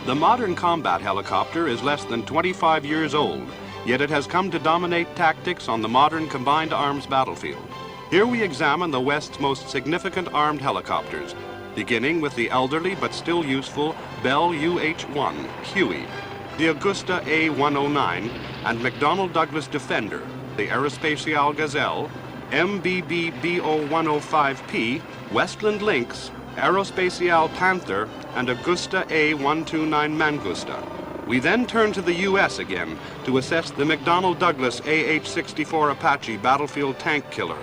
The modern combat helicopter is less than 25 years old, yet it has come to dominate tactics on the modern combined arms battlefield. Here we examine the West's most significant armed helicopters, beginning with the elderly but still useful Bell UH-1 Huey, the Agusta A109, and McDonnell Douglas Defender, the Aerospatiale Gazelle, MBB BO105P, Westland Lynx, Aerospatiale Panther, and Agusta A109 Mangusta. We then turn to the U.S. again to assess the McDonnell Douglas AH-64 Apache battlefield tank killer,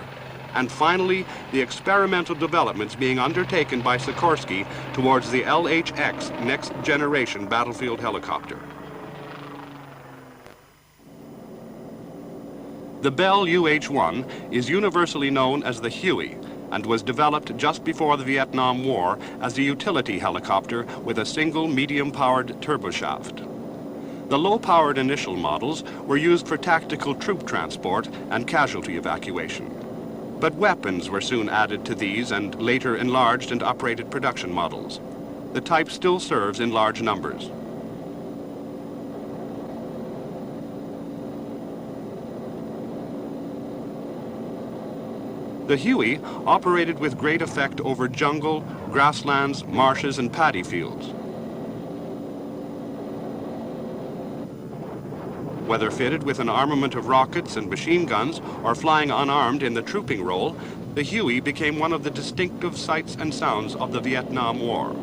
and finally the experimental developments being undertaken by Sikorsky towards the LHX next generation battlefield helicopter. The Bell UH-1 is universally known as the Huey, and was developed just before the Vietnam War as a utility helicopter with a single medium-powered turboshaft. The low-powered initial models were used for tactical troop transport and casualty evacuation. But weapons were soon added to these and later enlarged and uprated production models. The type still serves in large numbers. The Huey operated with great effect over jungle, grasslands, marshes, and paddy fields. Whether fitted with an armament of rockets and machine guns or flying unarmed in the trooping role, the Huey became one of the distinctive sights and sounds of the Vietnam War.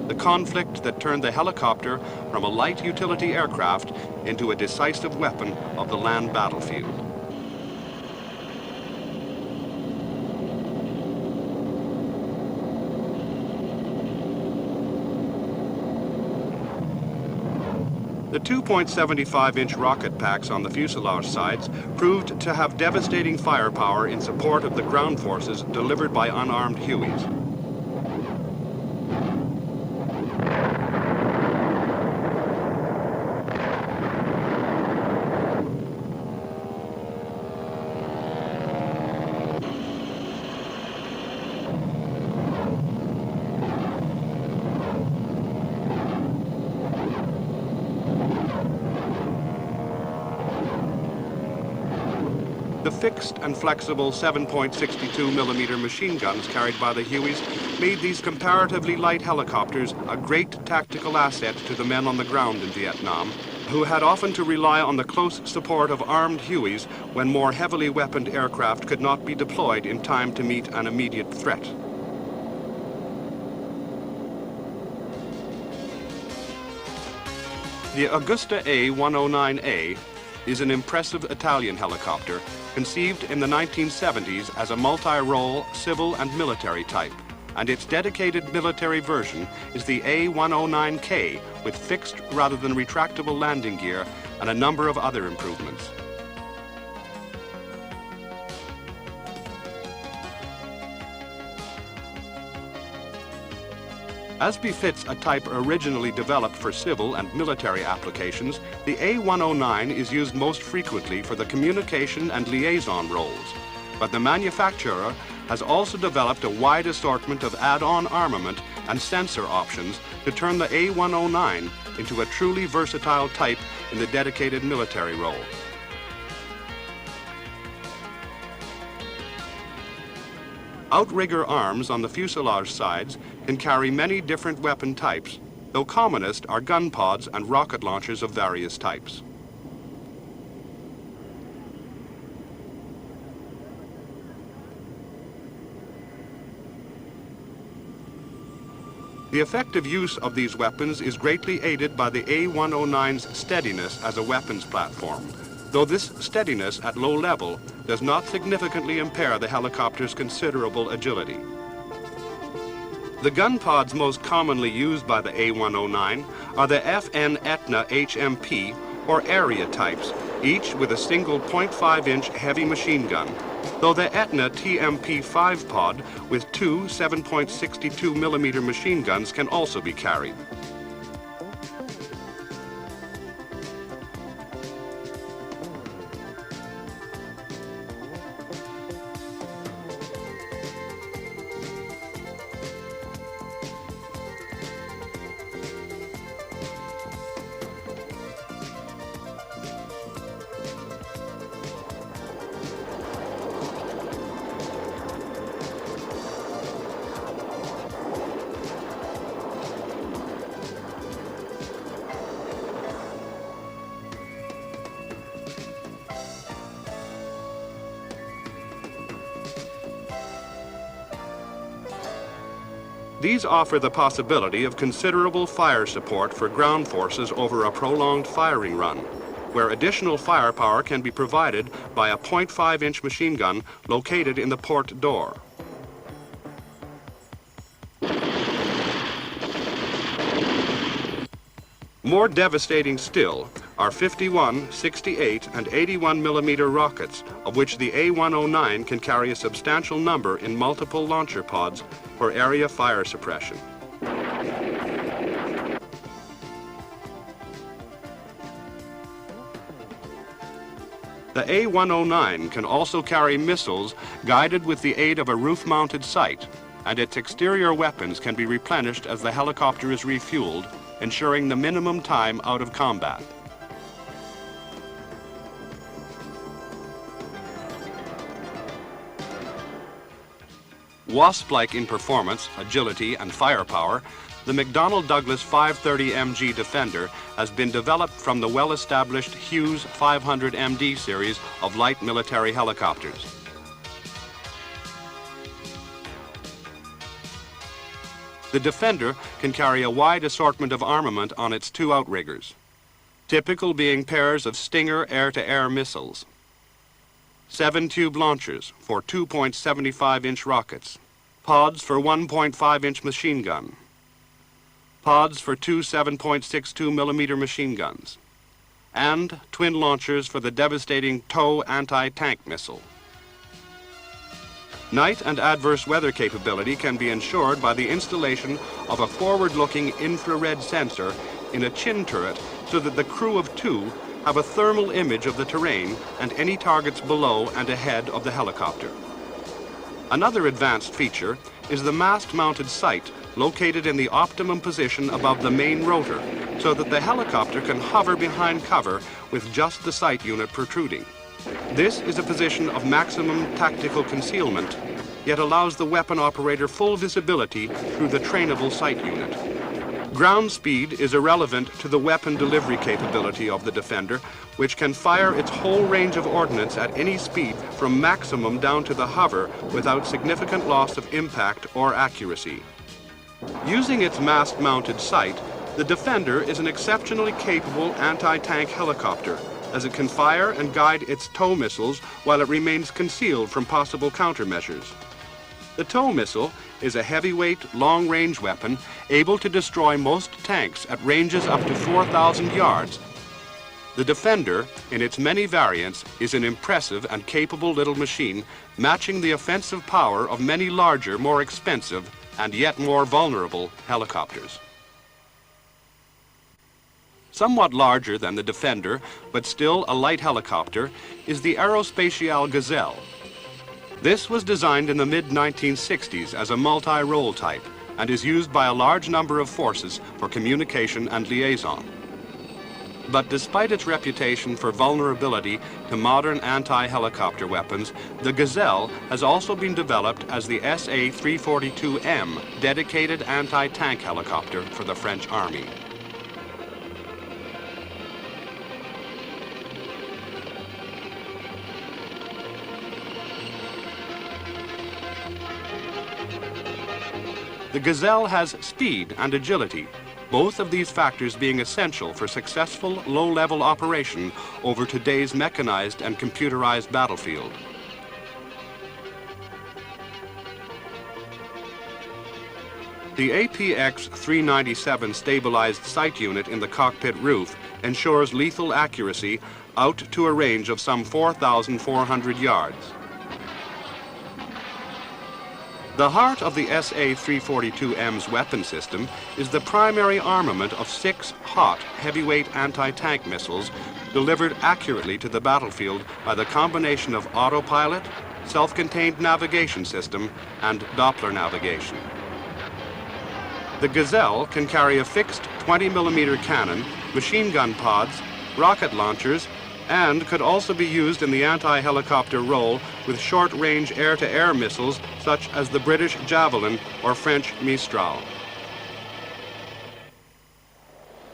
The conflict that turned the helicopter from a light utility aircraft into a decisive weapon of the land battlefield. The 2.75-inch rocket packs on the fuselage sides proved to have devastating firepower in support of the ground forces delivered by unarmed Hueys. The fixed and flexible 7.62 millimeter machine guns carried by the Hueys made these comparatively light helicopters a great tactical asset to the men on the ground in Vietnam, who had often to rely on the close support of armed Hueys when more heavily weaponed aircraft could not be deployed in time to meet an immediate threat. The Agusta A109A is an impressive Italian helicopter conceived in the 1970s as a multi-role civil and military type, and its dedicated military version is the A109K with fixed rather than retractable landing gear and a number of other improvements. As befits a type originally developed for civil and military applications, the A109 is used most frequently for the communication and liaison roles. But the manufacturer has also developed a wide assortment of add-on armament and sensor options to turn the A109 into a truly versatile type in the dedicated military role. Outrigger arms on the fuselage sides can carry many different weapon types, though commonest are gun pods and rocket launchers of various types. The effective use of these weapons is greatly aided by the A109's steadiness as a weapons platform, though this steadiness at low level does not significantly impair the helicopter's considerable agility. The gun pods most commonly used by the A109 are the FN Etna HMP or area types, each with a single 0.5-inch heavy machine gun, though the Etna TMP5 pod with two 7.62 millimeter machine guns can also be carried. These offer the possibility of considerable fire support for ground forces over a prolonged firing run, where additional firepower can be provided by a .5-inch machine gun located in the port door. More devastating still are 51, 68, and 81 millimeter rockets, of which the A109 can carry a substantial number in multiple launcher pods for area fire suppression. The A109 can also carry missiles guided with the aid of a roof-mounted sight, and its exterior weapons can be replenished as the helicopter is refueled, ensuring the minimum time out of combat. Wasp-like in performance, agility, and firepower, the McDonnell Douglas 530 MG Defender has been developed from the well-established Hughes 500 MD series of light military helicopters. The Defender can carry a wide assortment of armament on its two outriggers, typical being pairs of Stinger air-to-air missiles, 7-tube launchers for 2.75-inch rockets, pods for 1.5-inch machine gun, pods for two 7.62 millimeter machine guns, and twin launchers for the devastating TOW anti-tank missile. Night and adverse weather capability can be ensured by the installation of a forward-looking infrared sensor in a chin turret so that the crew of two have a thermal image of the terrain and any targets below and ahead of the helicopter. Another advanced feature is the mast-mounted sight located in the optimum position above the main rotor so that the helicopter can hover behind cover with just the sight unit protruding. This is a position of maximum tactical concealment, yet allows the weapon operator full visibility through the trainable sight unit. Ground speed is irrelevant to the weapon delivery capability of the Defender, which can fire its whole range of ordnance at any speed from maximum down to the hover without significant loss of impact or accuracy. Using its mast-mounted sight, the Defender is an exceptionally capable anti-tank helicopter, as it can fire and guide its TOW missiles while it remains concealed from possible countermeasures. The TOW missile is a heavyweight, long-range weapon able to destroy most tanks at ranges up to 4,000 yards. The Defender, in its many variants, is an impressive and capable little machine, matching the offensive power of many larger, more expensive, and yet more vulnerable helicopters. Somewhat larger than the Defender, but still a light helicopter, is the Aerospatiale Gazelle. This was designed in the mid-1960s as a multi-role type and is used by a large number of forces for communication and liaison. But despite its reputation for vulnerability to modern anti-helicopter weapons, the Gazelle has also been developed as the SA-342M dedicated anti-tank helicopter for the French Army. The Gazelle has speed and agility, both of these factors being essential for successful low-level operation over today's mechanized and computerized battlefield. The APX-397 stabilized sight unit in the cockpit roof ensures lethal accuracy out to a range of some 4,400 yards. The heart of the SA-342M's weapon system is the primary armament of 6 hot, heavyweight anti-tank missiles delivered accurately to the battlefield by the combination of autopilot, self-contained navigation system, and Doppler navigation. The Gazelle can carry a fixed 20mm cannon, machine gun pods, rocket launchers, and could also be used in the anti-helicopter role with short-range air-to-air missiles such as the British Javelin or French Mistral.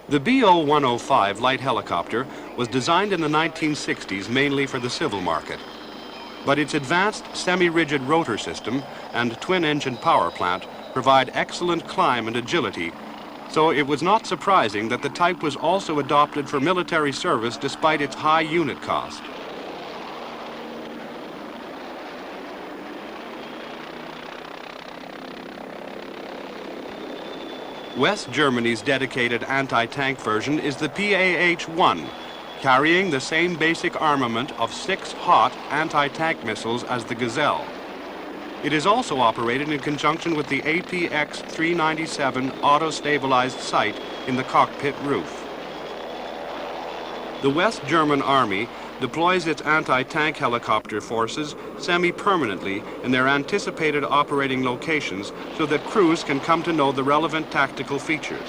The BO-105 light helicopter was designed in the 1960s mainly for the civil market, but its advanced semi-rigid rotor system and twin-engine power plant provide excellent climb and agility, so it was not surprising that the type was also adopted for military service despite its high unit cost. West Germany's dedicated anti-tank version is the PAH-1, carrying the same basic armament of 6 hot anti-tank missiles as the Gazelle. It is also operated in conjunction with the APX-397 auto-stabilized sight in the cockpit roof. The West German Army deploys its anti-tank helicopter forces semi-permanently in their anticipated operating locations so that crews can come to know the relevant tactical features.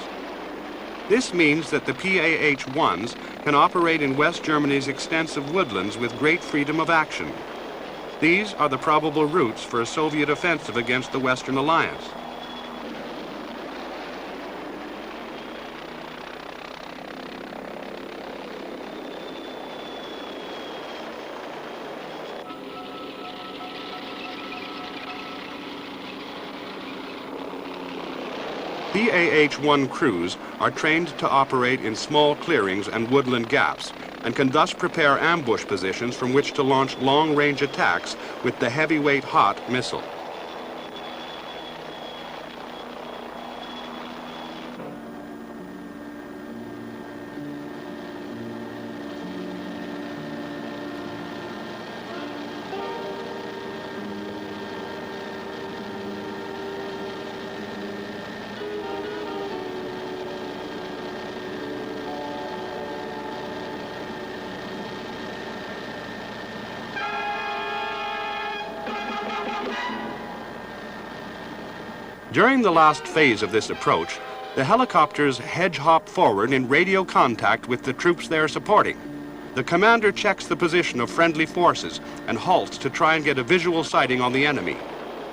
This means that the PAH-1s can operate in West Germany's extensive woodlands with great freedom of action. These are the probable routes for a Soviet offensive against the Western Alliance. PAH-1 crews are trained to operate in small clearings and woodland gaps and can thus prepare ambush positions from which to launch long-range attacks with the heavyweight hot missile. During the last phase of this approach, the helicopters hedge-hop forward in radio contact with the troops they are supporting. The commander checks the position of friendly forces and halts to try and get a visual sighting on the enemy.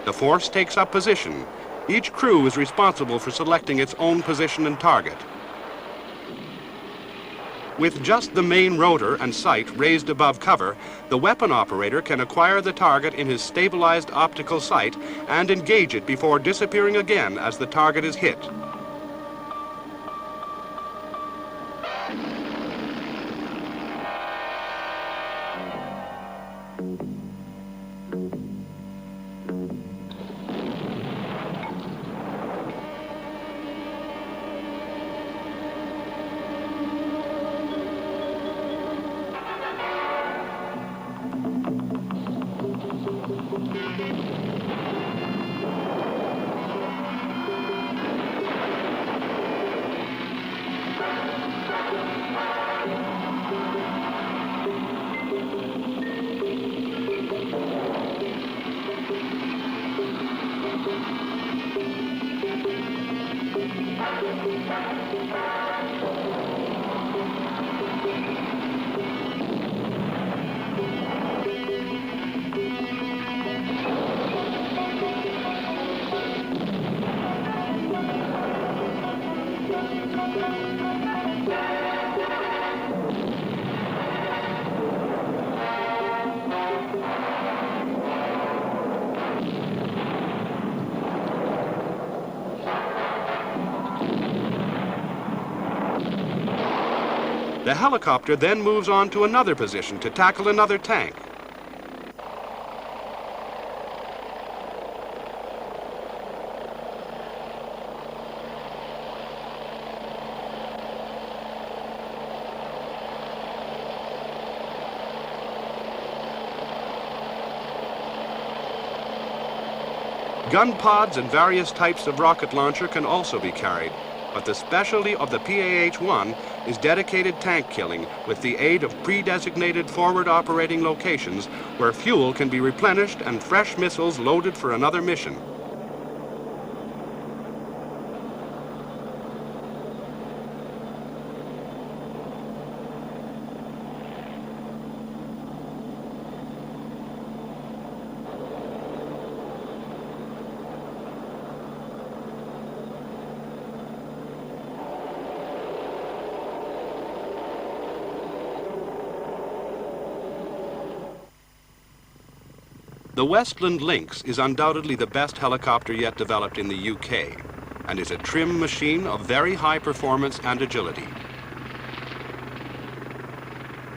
The force takes up position. Each crew is responsible for selecting its own position and target. With just the main rotor and sight raised above cover, the weapon operator can acquire the target in his stabilized optical sight and engage it before disappearing again as the target is hit. The helicopter then moves on to another position to tackle another tank. Gun pods and various types of rocket launcher can also be carried, but the specialty of the PAH-1 is dedicated tank killing with the aid of pre-designated forward operating locations where fuel can be replenished and fresh missiles loaded for another mission. The Westland Lynx is undoubtedly the best helicopter yet developed in the UK and is a trim machine of very high performance and agility.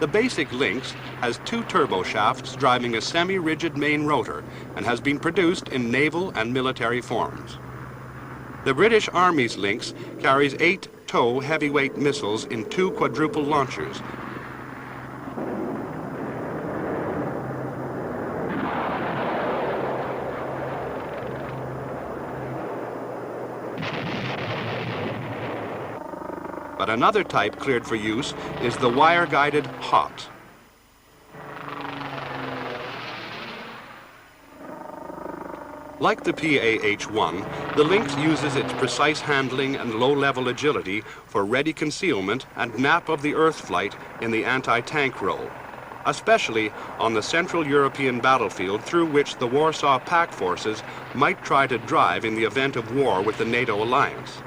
The basic Lynx has two turboshafts driving a semi-rigid main rotor and has been produced in naval and military forms. The British Army's Lynx carries 8 TOW heavyweight missiles in 2 quadruple launchers. But another type cleared for use is the wire-guided HOT. Like the PAH-1, the Lynx uses its precise handling and low-level agility for ready concealment and nap of the earth flight in the anti-tank role, especially on the Central European battlefield through which the Warsaw Pact forces might try to drive in the event of war with the NATO alliance.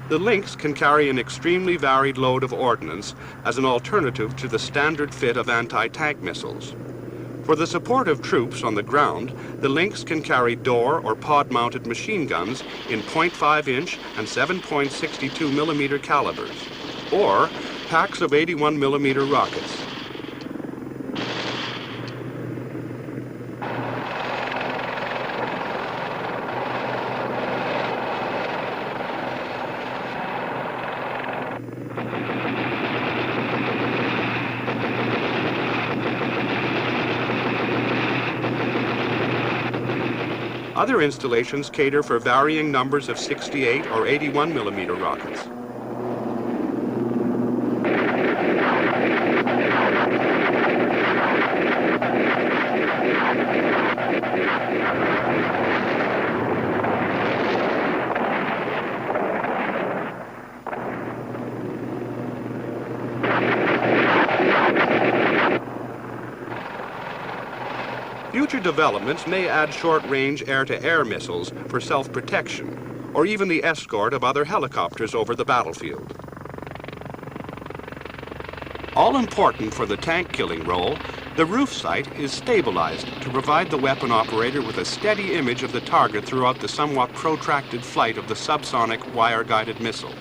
The Lynx can carry an extremely varied load of ordnance as an alternative to the standard fit of anti-tank missiles. For the support of troops on the ground, the Lynx can carry door or pod-mounted machine guns in .5-inch and 7.62 millimeter calibers, or packs of 81 millimeter rockets. Other installations cater for varying numbers of 68 or 81 millimeter rockets. Future developments may add short-range air-to-air missiles for self-protection, or even the escort of other helicopters over the battlefield. All important for the tank-killing role, the roof sight is stabilized to provide the weapon operator with a steady image of the target throughout the somewhat protracted flight of the subsonic wire-guided missile.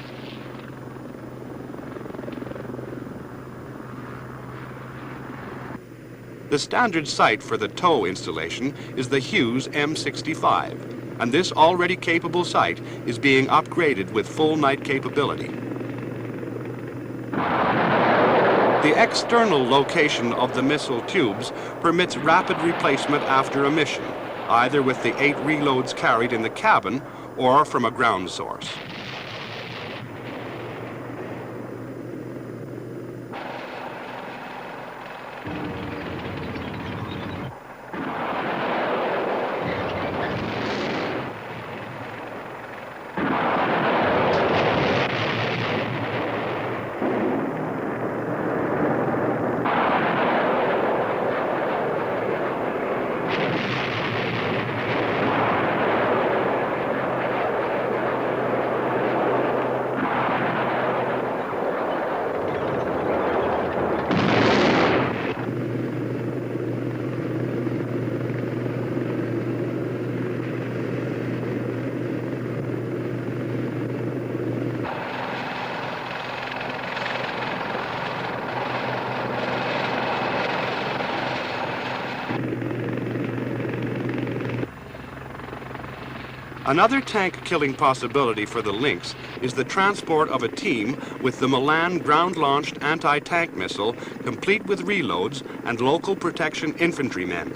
The standard sight for the TOW installation is the Hughes M65, and this already capable sight is being upgraded with full night capability. The external location of the missile tubes permits rapid replacement after a mission, either with the 8 reloads carried in the cabin or from a ground source. Another tank-killing possibility for the Lynx is the transport of a team with the Milan ground-launched anti-tank missile, complete with reloads and local protection infantrymen.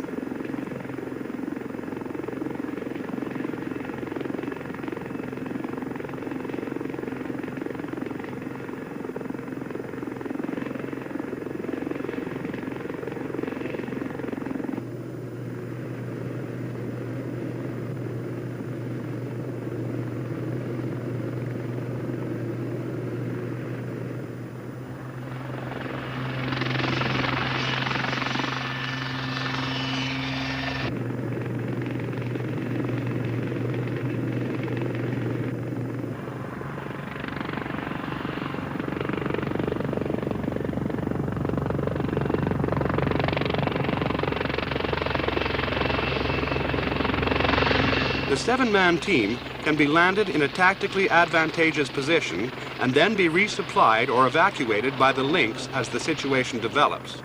7-man team can be landed in a tactically advantageous position and then be resupplied or evacuated by the Lynx as the situation develops.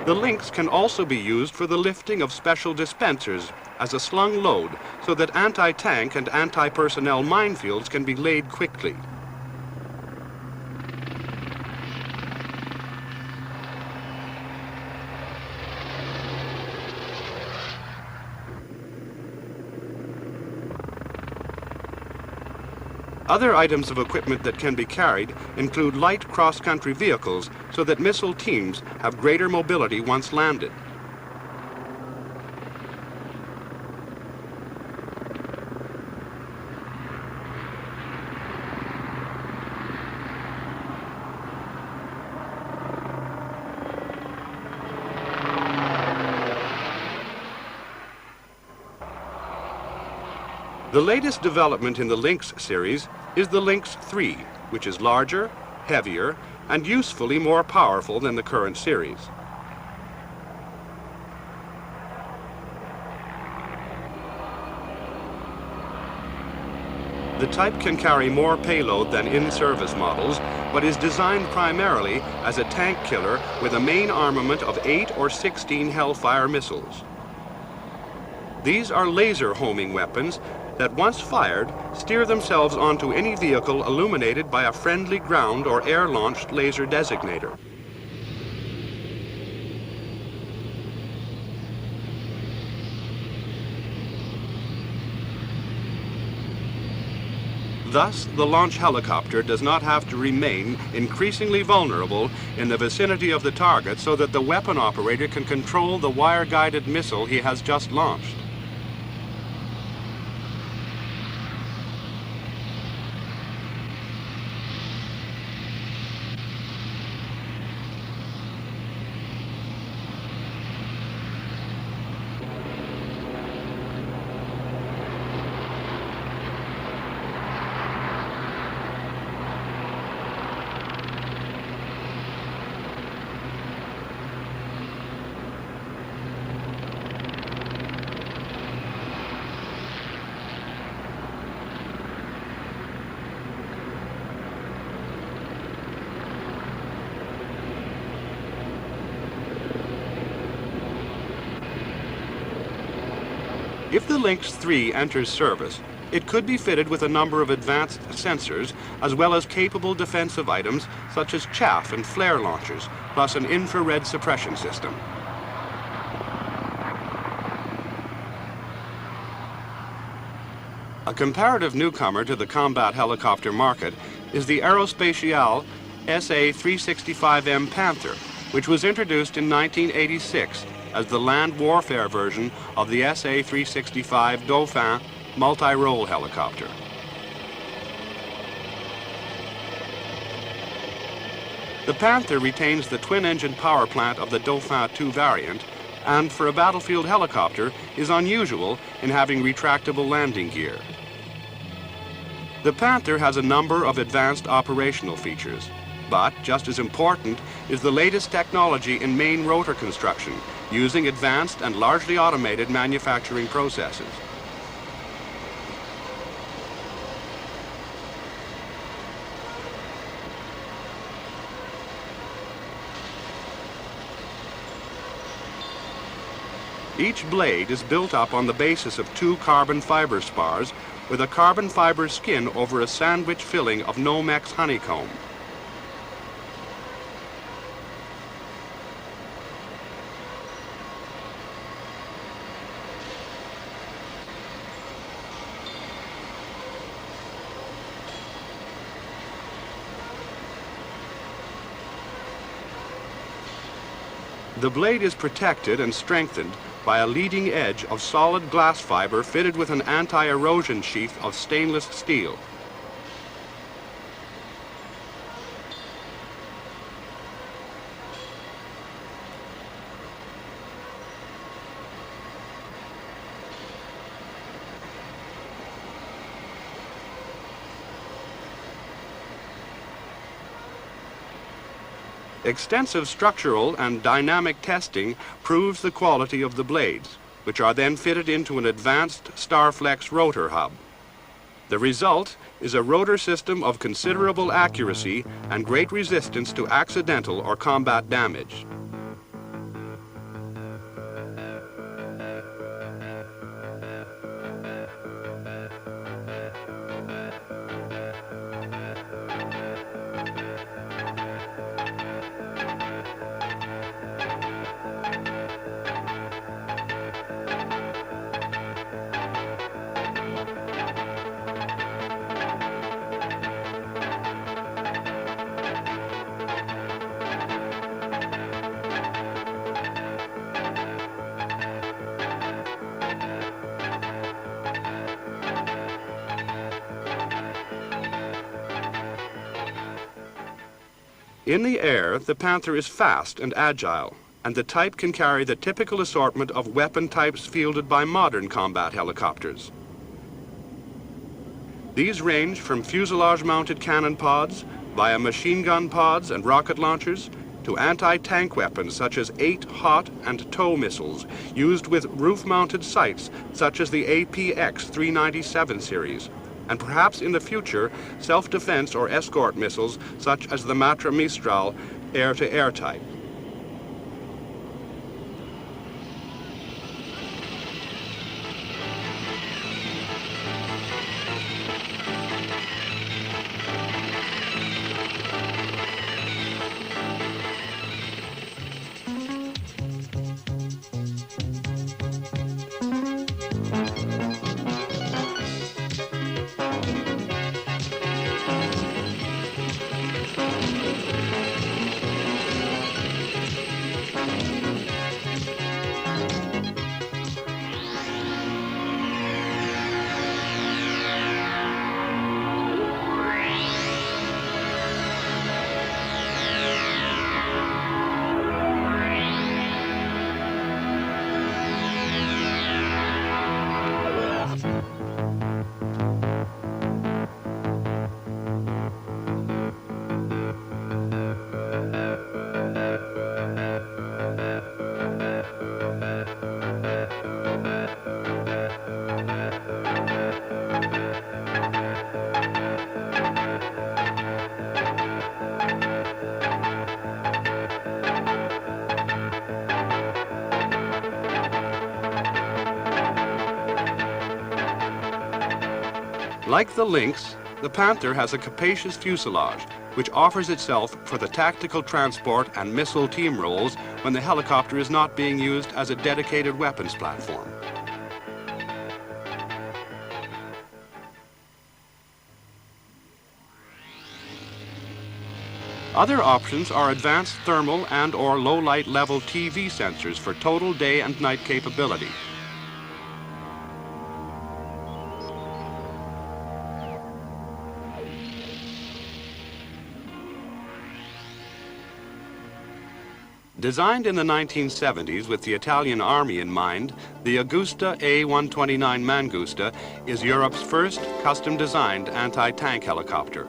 The Lynx can also be used for the lifting of special dispensers as a slung load so that anti-tank and anti-personnel minefields can be laid quickly. Other items of equipment that can be carried include light cross-country vehicles so that missile teams have greater mobility once landed. The latest development in the Lynx series is the Lynx 3, which is larger, heavier, and usefully more powerful than the current series. The type can carry more payload than in-service models, but is designed primarily as a tank killer with a main armament of 8 or 16 Hellfire missiles. These are laser homing weapons that, once fired, steer themselves onto any vehicle illuminated by a friendly ground or air-launched laser designator. Thus, the launch helicopter does not have to remain increasingly vulnerable in the vicinity of the target so that the weapon operator can control the wire-guided missile he has just launched. If the Lynx 3 enters service, it could be fitted with a number of advanced sensors, as well as capable defensive items such as chaff and flare launchers, plus an infrared suppression system. A comparative newcomer to the combat helicopter market is the Aerospatiale SA-365M Panther, which was introduced in 1986 as the land warfare version of the SA-365 Dauphin multi-role helicopter. The Panther retains the twin-engine power plant of the Dauphin II variant, and for a battlefield helicopter is unusual in having retractable landing gear. The Panther has a number of advanced operational features, but just as important is the latest technology in main rotor construction, using advanced and largely automated manufacturing processes. Each blade is built up on the basis of 2 carbon fiber spars with a carbon fiber skin over a sandwich filling of Nomex honeycomb. The blade is protected and strengthened by a leading edge of solid glass fiber fitted with an anti-erosion sheath of stainless steel. Extensive structural and dynamic testing proves the quality of the blades, which are then fitted into an advanced Starflex rotor hub. The result is a rotor system of considerable accuracy and great resistance to accidental or combat damage. In the air, the Panther is fast and agile, and the type can carry the typical assortment of weapon types fielded by modern combat helicopters. These range from fuselage-mounted cannon pods via machine gun pods and rocket launchers to anti-tank weapons such as 8 hot and tow missiles used with roof-mounted sights such as the APX 397 series, and perhaps in the future, self-defense or escort missiles such as the Matra Mistral air-to-air type. Like the Lynx, the Panther has a capacious fuselage, which offers itself for the tactical transport and missile team roles when the helicopter is not being used as a dedicated weapons platform. Other options are advanced thermal and/or low-light level TV sensors for total day and night capability. Designed in the 1970s with the Italian Army in mind, the Agusta A109 Mangusta is Europe's first custom-designed anti-tank helicopter.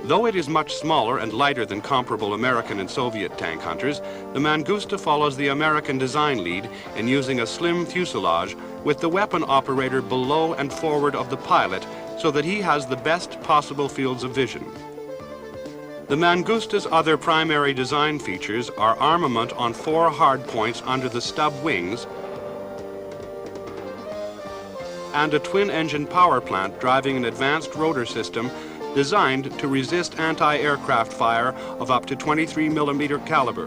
Though it is much smaller and lighter than comparable American and Soviet tank hunters, the Mangusta follows the American design lead in using a slim fuselage with the weapon operator below and forward of the pilot so that he has the best possible fields of vision. The Mangusta's other primary design features are armament on 4 hard points under the stub wings and a twin-engine power plant driving an advanced rotor system designed to resist anti-aircraft fire of up to 23mm caliber.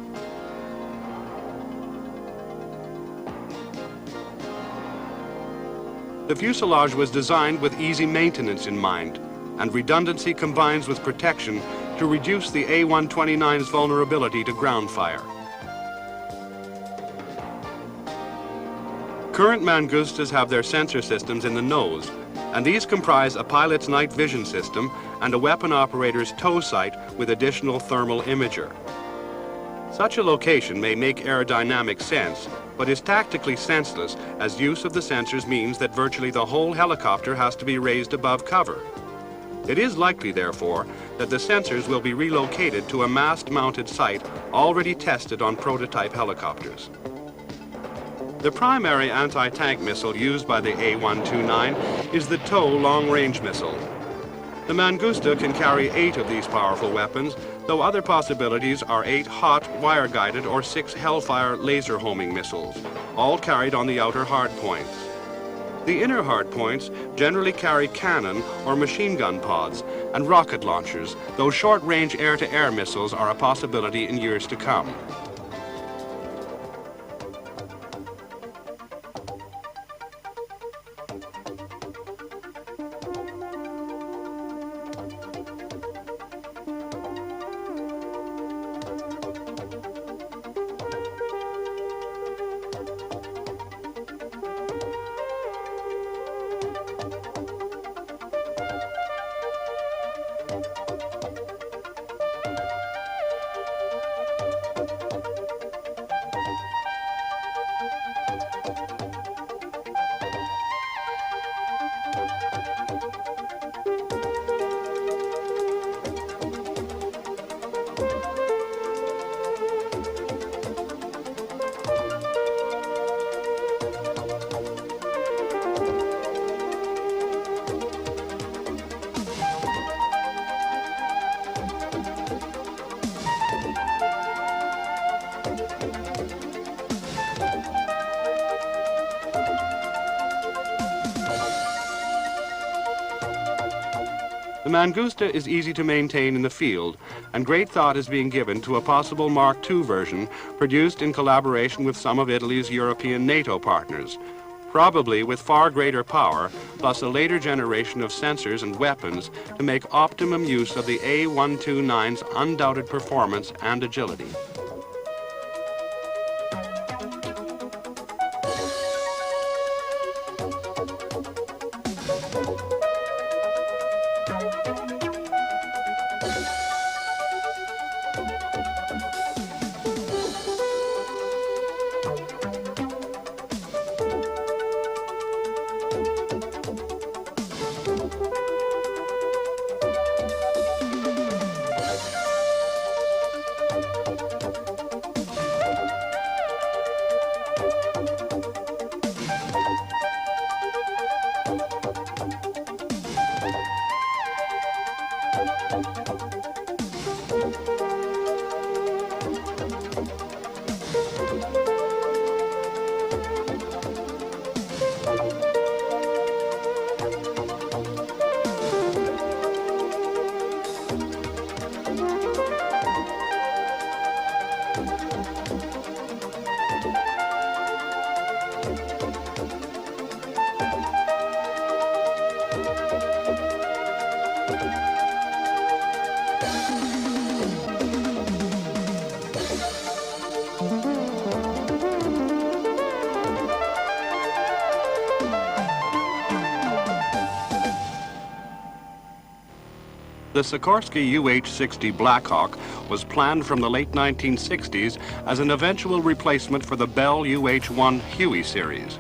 The fuselage was designed with easy maintenance in mind, and redundancy combines with protection to reduce the A129's vulnerability to ground fire. Current Mangustas have their sensor systems in the nose, and these comprise a pilot's night vision system and a weapon operator's tow sight with additional thermal imager. Such a location may make aerodynamic sense, but is tactically senseless, as use of the sensors means that virtually the whole helicopter has to be raised above cover. It is likely, therefore, that the sensors will be relocated to a mast-mounted site already tested on prototype helicopters. The primary anti-tank missile used by the A109 is the TOW long-range missile. The Mangusta can carry 8 of these powerful weapons, though other possibilities are 8 hot, wire-guided, or 6 Hellfire laser homing missiles, all carried on the outer hardpoints. The inner hardpoints generally carry cannon or machine gun pods and rocket launchers, though short-range air-to-air missiles are a possibility in years to come. The Mangusta is easy to maintain in the field, and great thought is being given to a possible Mark II version produced in collaboration with some of Italy's European NATO partners, probably with far greater power, plus a later generation of sensors and weapons to make optimum use of the A129's undoubted performance and agility. The Sikorsky UH-60 Blackhawk was planned from the late 1960s as an eventual replacement for the Bell UH-1 Huey series.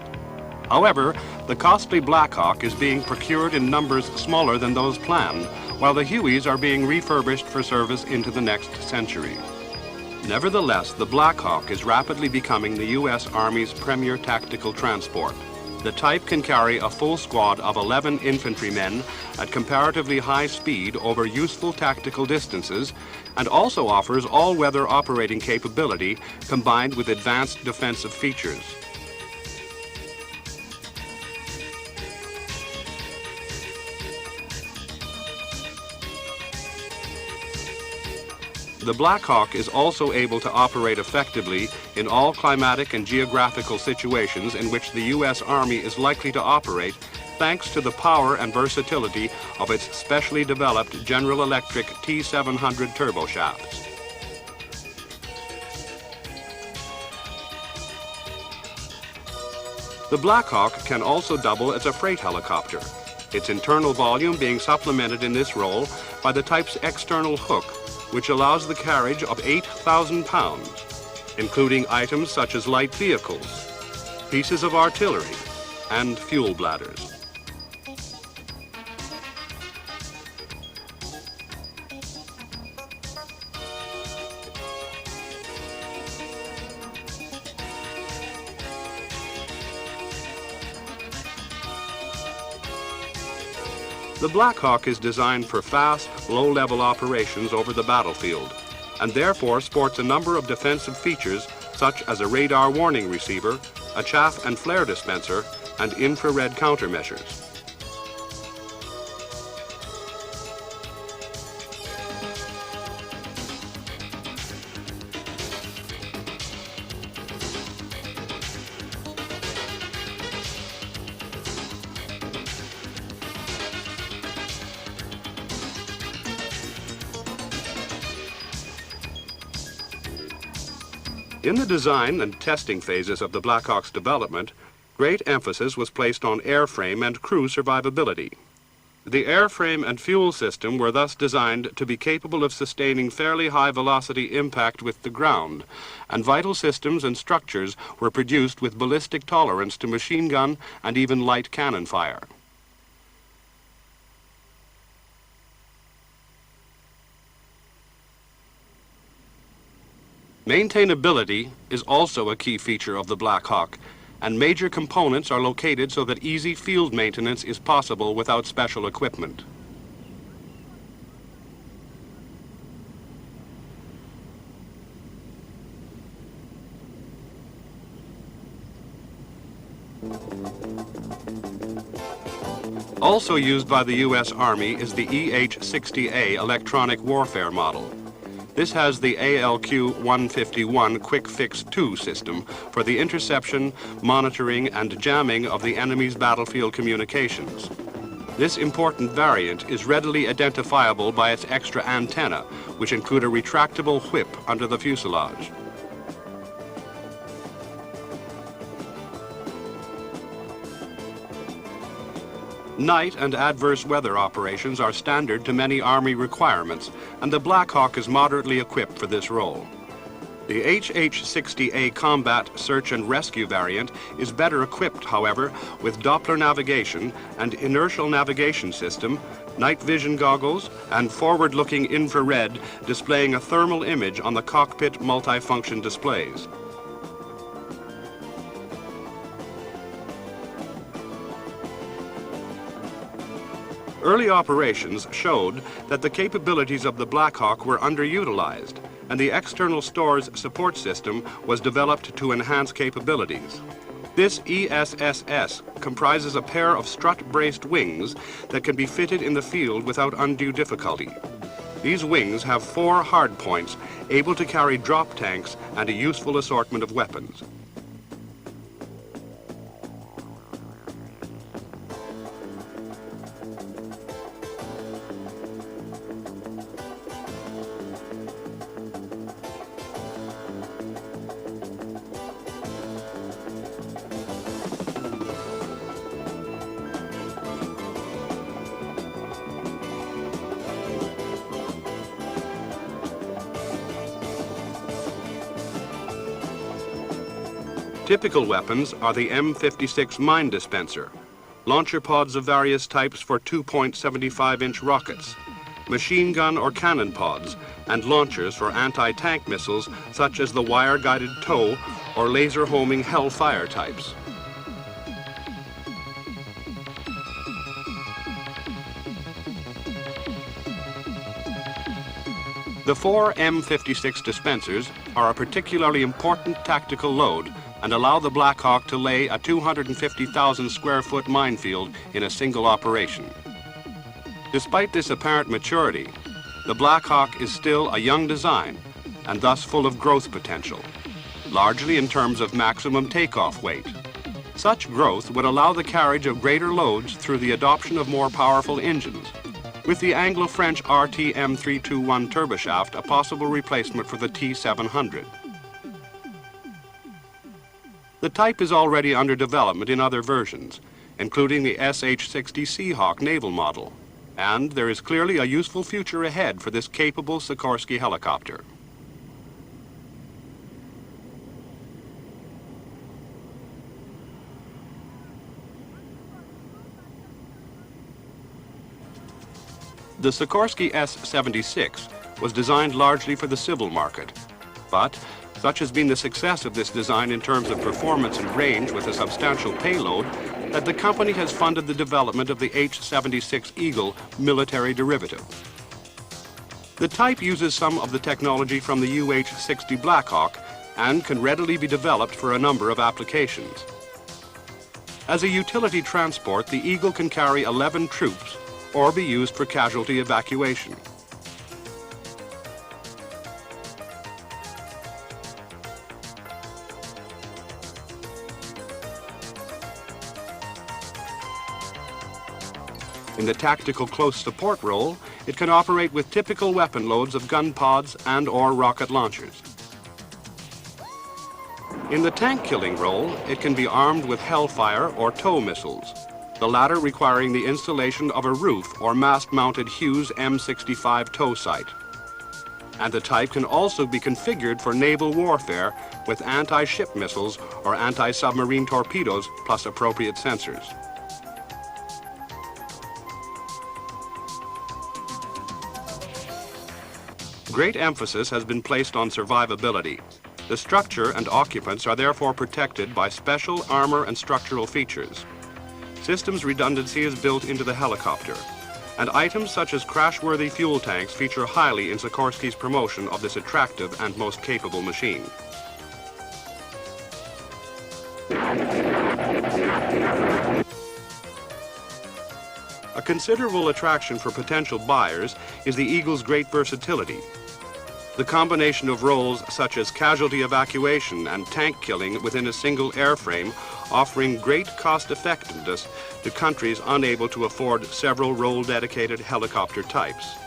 However, the costly Blackhawk is being procured in numbers smaller than those planned, while the Hueys are being refurbished for service into the next century. Nevertheless, the Blackhawk is rapidly becoming the U.S. Army's premier tactical transport. The type can carry a full squad of 11 infantrymen at comparatively high speed over useful tactical distances, and also offers all-weather operating capability combined with advanced defensive features. The Blackhawk is also able to operate effectively in all climatic and geographical situations in which the U.S. Army is likely to operate, thanks to the power and versatility of its specially developed General Electric T700 turboshafts. The Blackhawk can also double as a freight helicopter, its internal volume being supplemented in this role by the type's external hook, which allows the carriage of 8,000 pounds, including items such as light vehicles, pieces of artillery, and fuel bladders. The Blackhawk is designed for fast, low-level operations over the battlefield, and therefore sports a number of defensive features such as a radar warning receiver, a chaff and flare dispenser, and infrared countermeasures. In the design and testing phases of the Blackhawk's development, great emphasis was placed on airframe and crew survivability. The airframe and fuel system were thus designed to be capable of sustaining fairly high velocity impact with the ground, and vital systems and structures were produced with ballistic tolerance to machine gun and even light cannon fire. Maintainability is also a key feature of the Blackhawk, and major components are located so that easy field maintenance is possible without special equipment. Also used by the U.S. Army is the EH-60A electronic warfare model. This has the ALQ-151 Quick Fix 2 system for the interception, monitoring, and jamming of the enemy's battlefield communications. This important variant is readily identifiable by its extra antenna, which include a retractable whip under the fuselage. Night and adverse weather operations are standard to many Army requirements, and the Blackhawk is moderately equipped for this role. The HH-60A Combat Search and Rescue variant is better equipped, however, with Doppler navigation and inertial navigation system, night vision goggles, and forward-looking infrared displaying a thermal image on the cockpit multifunction displays. Early operations showed that the capabilities of the Blackhawk were underutilized, and the external stores support system was developed to enhance capabilities. This ESSS comprises a pair of strut-braced wings that can be fitted in the field without undue difficulty. These wings have 4 hard points able to carry drop tanks and a useful assortment of weapons. Typical weapons are the M56 mine dispenser, launcher pods of various types for 2.75-inch rockets, machine gun or cannon pods, and launchers for anti-tank missiles such as the wire-guided tow or laser homing Hellfire types. The 4 M56 dispensers are a particularly important tactical load and allow the Blackhawk to lay a 250,000 square foot minefield in a single operation. Despite this apparent maturity, the Blackhawk is still a young design and thus full of growth potential, largely in terms of maximum takeoff weight. Such growth would allow the carriage of greater loads through the adoption of more powerful engines, with the Anglo-French RTM321 turboshaft a possible replacement for the T700. The type is already under development in other versions, including the SH-60 Seahawk naval model, and there is clearly a useful future ahead for this capable Sikorsky helicopter. The Sikorsky S-76 was designed largely for the civil market, but such has been the success of this design in terms of performance and range with a substantial payload that the company has funded the development of the H-76 Eagle military derivative. The type uses some of the technology from the UH-60 Blackhawk and can readily be developed for a number of applications. As a utility transport, the Eagle can carry 11 troops or be used for casualty evacuation. In the tactical close support role, it can operate with typical weapon loads of gun pods and/or rocket launchers. In the tank-killing role, it can be armed with Hellfire or tow missiles, the latter requiring the installation of a roof or mast-mounted Hughes M65 tow sight. And the type can also be configured for naval warfare with anti-ship missiles or anti-submarine torpedoes plus appropriate sensors. Great emphasis has been placed on survivability. The structure and occupants are therefore protected by special armor and structural features. Systems redundancy is built into the helicopter, and items such as crash-worthy fuel tanks feature highly in Sikorsky's promotion of this attractive and most capable machine. A considerable attraction for potential buyers is the Eagle's great versatility. The combination of roles such as casualty evacuation and tank killing within a single airframe, offering great cost-effectiveness to countries unable to afford several role-dedicated helicopter types.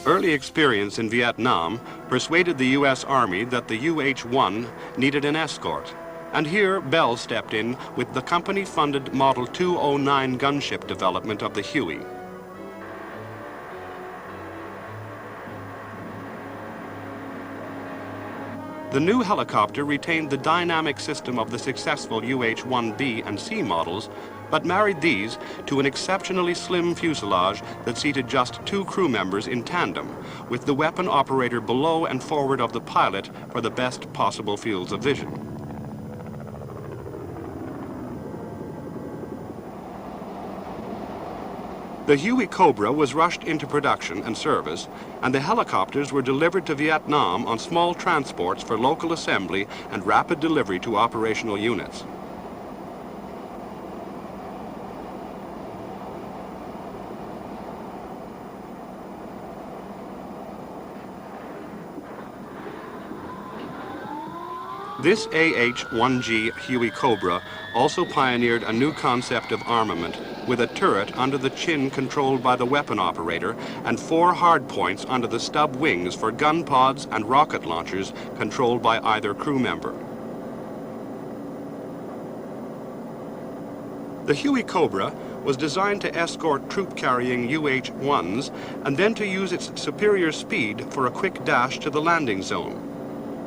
Early experience in Vietnam persuaded the U.S. Army that the UH-1 needed an escort, and here Bell stepped in with the company-funded Model 209 gunship development of the Huey. The new helicopter retained the dynamic system of the successful UH-1B and C models, but married these to an exceptionally slim fuselage that seated just 2 crew members in tandem, with the weapon operator below and forward of the pilot for the best possible fields of vision. The Huey Cobra was rushed into production and service, and the helicopters were delivered to Vietnam on small transports for local assembly and rapid delivery to operational units. This AH-1G Huey Cobra also pioneered a new concept of armament, with a turret under the chin controlled by the weapon operator and 4 hardpoints under the stub wings for gun pods and rocket launchers controlled by either crew member. The Huey Cobra was designed to escort troop-carrying UH-1s and then to use its superior speed for a quick dash to the landing zone.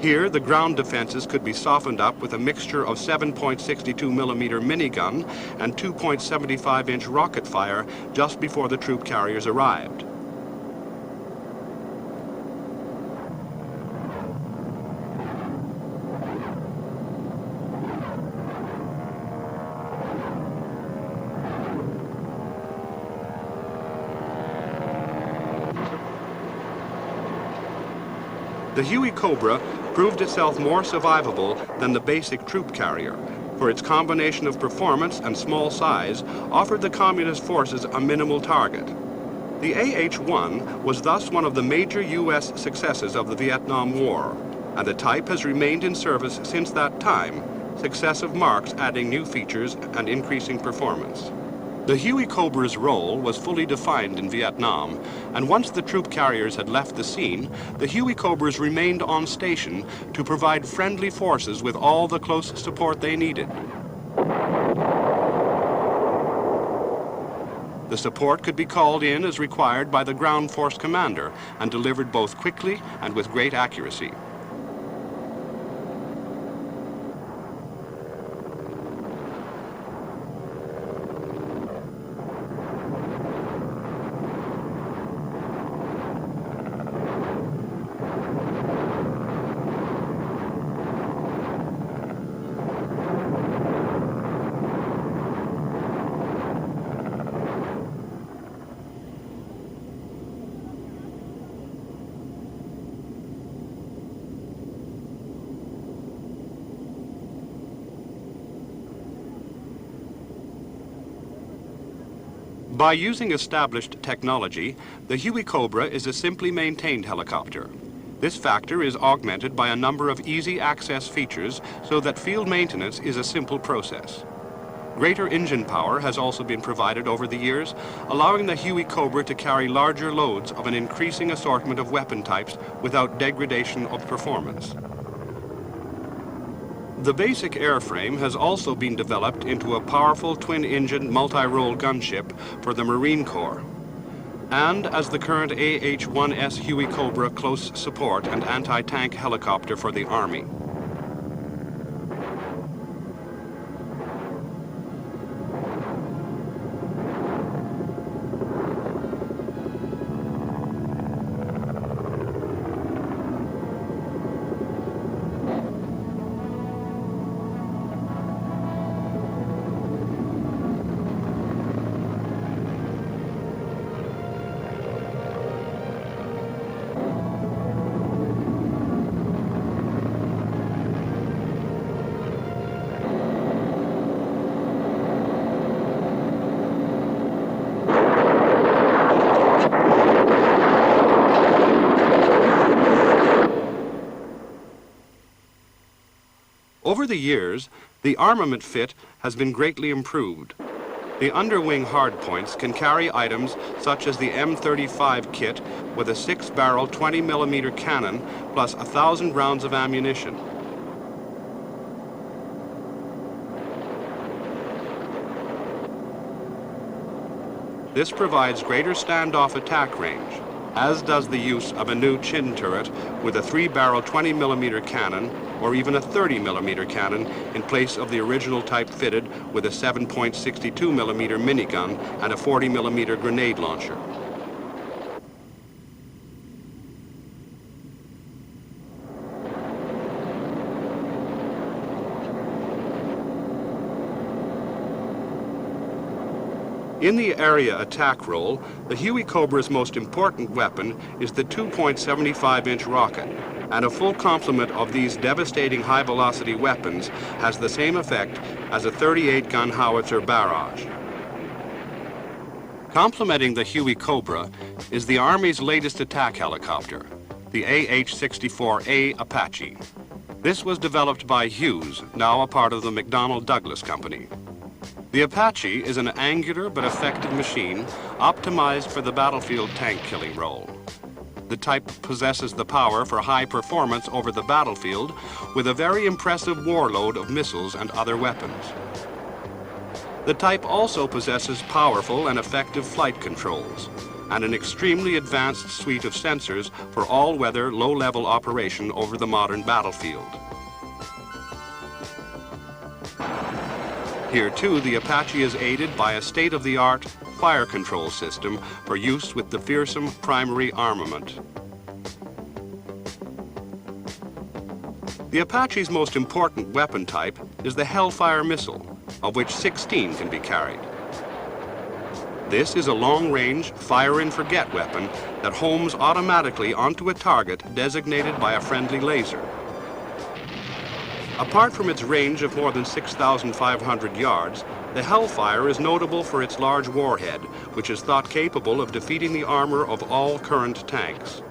Here, the ground defenses could be softened up with a mixture of 7.62 millimeter minigun and 2.75-inch rocket fire just before the troop carriers arrived. The Huey Cobra proved itself more survivable than the basic troop carrier, for its combination of performance and small size offered the communist forces a minimal target. The AH-1 was thus one of the major U.S. successes of the Vietnam War, and the type has remained in service since that time, successive marks adding new features and increasing performance. The Huey Cobra's role was fully defined in Vietnam, and once the troop carriers had left the scene, the Huey Cobras remained on station to provide friendly forces with all the close support they needed. The support could be called in as required by the ground force commander and delivered both quickly and with great accuracy. By using established technology, the Huey Cobra is a simply maintained helicopter. This factor is augmented by a number of easy access features so that field maintenance is a simple process. Greater engine power has also been provided over the years, allowing the Huey Cobra to carry larger loads of an increasing assortment of weapon types without degradation of performance. The basic airframe has also been developed into a powerful twin-engine multi-role gunship for the Marine Corps, and as the current AH-1S Huey Cobra close support and anti-tank helicopter for the Army. Over the years, the armament fit has been greatly improved. The underwing hardpoints can carry items such as the M35 kit with a 6-barrel 20mm cannon plus 1,000 rounds of ammunition. This provides greater standoff attack range, as does the use of a new chin turret with a 3-barrel 20mm cannon or even a 30mm cannon in place of the original type fitted with a 7.62mm minigun and a 40mm grenade launcher. In the area attack role, the Huey Cobra's most important weapon is the 2.75-inch rocket, and a full complement of these devastating high-velocity weapons has the same effect as a 38-gun howitzer barrage. Complementing the Huey Cobra is the Army's latest attack helicopter, the AH-64A Apache. This was developed by Hughes, now a part of the McDonnell Douglas Company. The Apache is an angular but effective machine optimized for the battlefield tank killing role. The type possesses the power for high performance over the battlefield with a very impressive warload of missiles and other weapons. The type also possesses powerful and effective flight controls and an extremely advanced suite of sensors for all-weather, low-level operation over the modern battlefield. Here, too, the Apache is aided by a state-of-the-art fire control system for use with the fearsome primary armament. The Apache's most important weapon type is the Hellfire missile, of which 16 can be carried. This is a long-range, fire-and-forget weapon that homes automatically onto a target designated by a friendly laser. Apart from its range of more than 6,500 yards, the Hellfire is notable for its large warhead, which is thought capable of defeating the armor of all current tanks.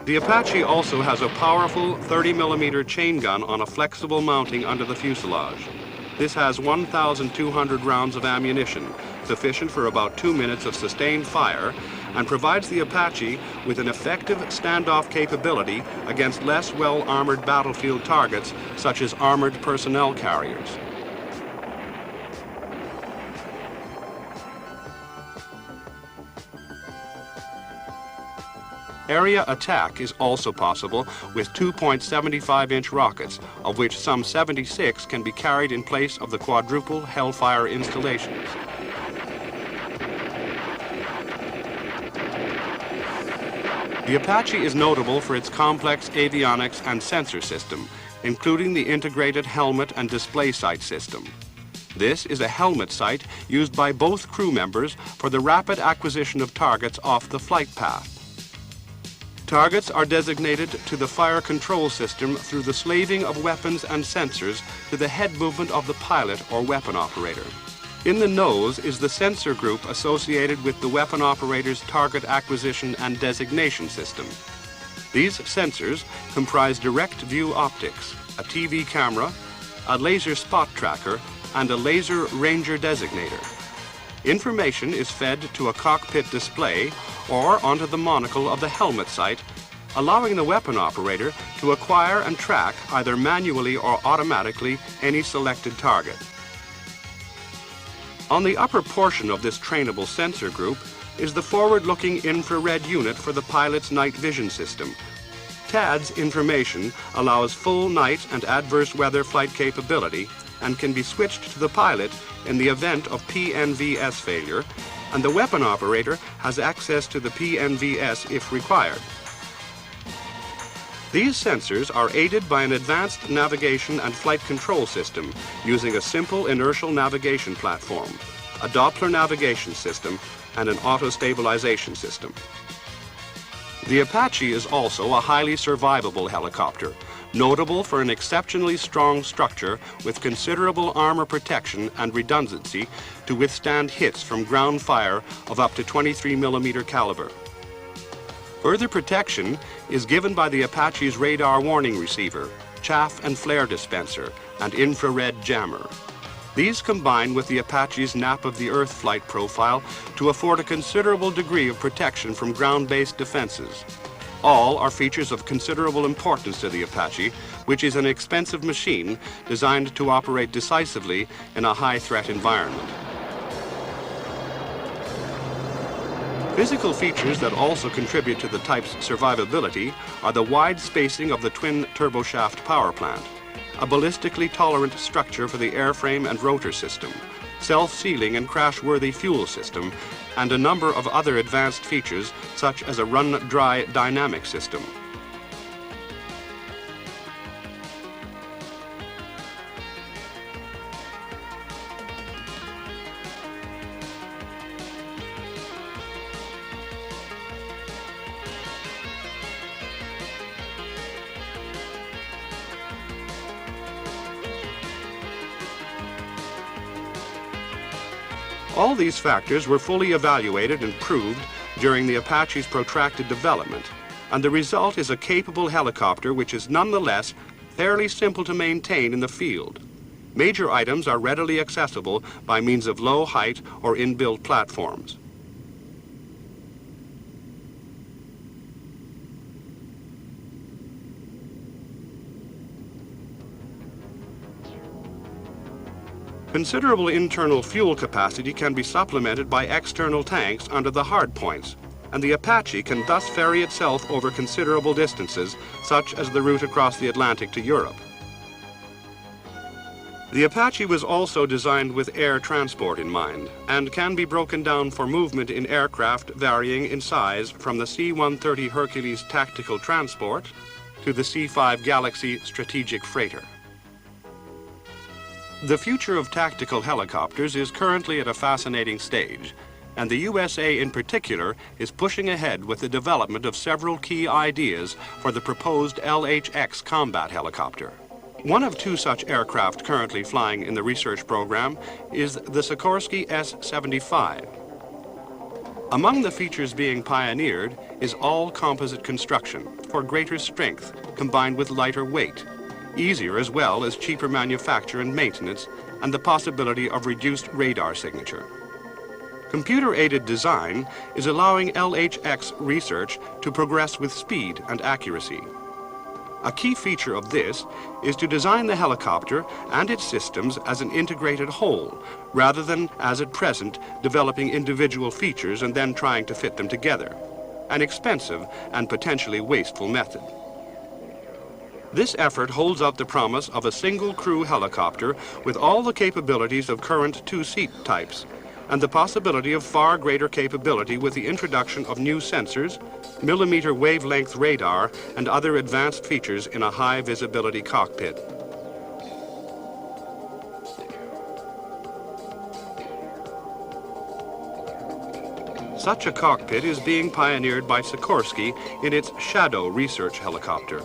The Apache also has a powerful 30mm chain gun on a flexible mounting under the fuselage. This has 1,200 rounds of ammunition, sufficient for about 2 minutes of sustained fire, and provides the Apache with an effective standoff capability against less well-armored battlefield targets, such as armored personnel carriers. Area attack is also possible with 2.75-inch rockets, of which some 76 can be carried in place of the quadruple Hellfire installations. The Apache is notable for its complex avionics and sensor system, including the integrated helmet and display sight system. This is a helmet sight used by both crew members for the rapid acquisition of targets off the flight path. Targets are designated to the fire control system through the slaving of weapons and sensors to the head movement of the pilot or weapon operator. In the nose is the sensor group associated with the weapon operator's target acquisition and designation system. These sensors comprise direct view optics, a TV camera, a laser spot tracker, and a laser ranger designator. Information is fed to a cockpit display or onto the monocle of the helmet sight, allowing the weapon operator to acquire and track either manually or automatically any selected target. On the upper portion of this trainable sensor group is the forward-looking infrared unit for the pilot's night vision system. TAD's information allows full night and adverse weather flight capability and can be switched to the pilot in the event of PNVS failure, and the weapon operator has access to the PNVS if required. These sensors are aided by an advanced navigation and flight control system using a simple inertial navigation platform, a Doppler navigation system, and an auto-stabilization system. The Apache is also a highly survivable helicopter, notable for an exceptionally strong structure with considerable armor protection and redundancy to withstand hits from ground fire of up to 23mm caliber. Further protection is given by the Apache's radar warning receiver, chaff and flare dispenser, and infrared jammer. These combine with the Apache's nap of the earth flight profile to afford a considerable degree of protection from ground-based defenses. All are features of considerable importance to the Apache, which is an expensive machine designed to operate decisively in a high-threat environment. Physical features that also contribute to the type's survivability are the wide spacing of the twin turboshaft power plant, a ballistically tolerant structure for the airframe and rotor system, self-sealing and crash-worthy fuel system, and a number of other advanced features such as a run-dry dynamic system. All these factors were fully evaluated and proved during the Apache's protracted development, and the result is a capable helicopter which is nonetheless fairly simple to maintain in the field. Major items are readily accessible by means of low height or inbuilt platforms. Considerable internal fuel capacity can be supplemented by external tanks under the hard points, and the Apache can thus ferry itself over considerable distances, such as the route across the Atlantic to Europe. The Apache was also designed with air transport in mind, and can be broken down for movement in aircraft varying in size from the C-130 Hercules tactical transport to the C-5 Galaxy strategic freighter. The future of tactical helicopters is currently at a fascinating stage, and the USA in particular is pushing ahead with the development of several key ideas for the proposed LHX combat helicopter. One of two such aircraft currently flying in the research program is the Sikorsky S-75. Among the features being pioneered is all-composite construction for greater strength combined with lighter weight, easier as well as cheaper manufacture and maintenance, and the possibility of reduced radar signature. Computer-aided design is allowing LHX research to progress with speed and accuracy. A key feature of this is to design the helicopter and its systems as an integrated whole, rather than, as at present, developing individual features and then trying to fit them together, an expensive and potentially wasteful method. This effort holds up the promise of a single-crew helicopter with all the capabilities of current two-seat types, and the possibility of far greater capability with the introduction of new sensors, millimeter wavelength radar, and other advanced features in a high-visibility cockpit. Such a cockpit is being pioneered by Sikorsky in its Shadow research helicopter.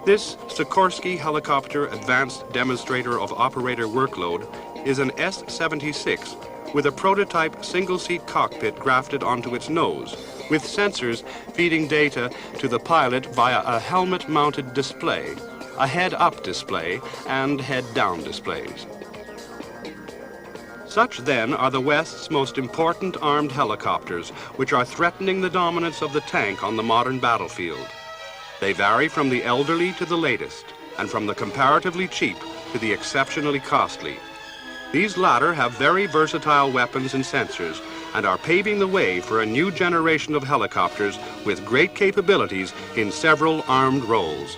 This Sikorsky Helicopter Advanced Demonstrator of Operator Workload is an S-76 with a prototype single-seat cockpit grafted onto its nose, with sensors feeding data to the pilot via a helmet-mounted display, a head-up display, and head-down displays. Such, then, are the West's most important armed helicopters, which are threatening the dominance of the tank on the modern battlefield. They vary from the elderly to the latest, and from the comparatively cheap to the exceptionally costly. These latter have very versatile weapons and sensors and are paving the way for a new generation of helicopters with great capabilities in several armed roles.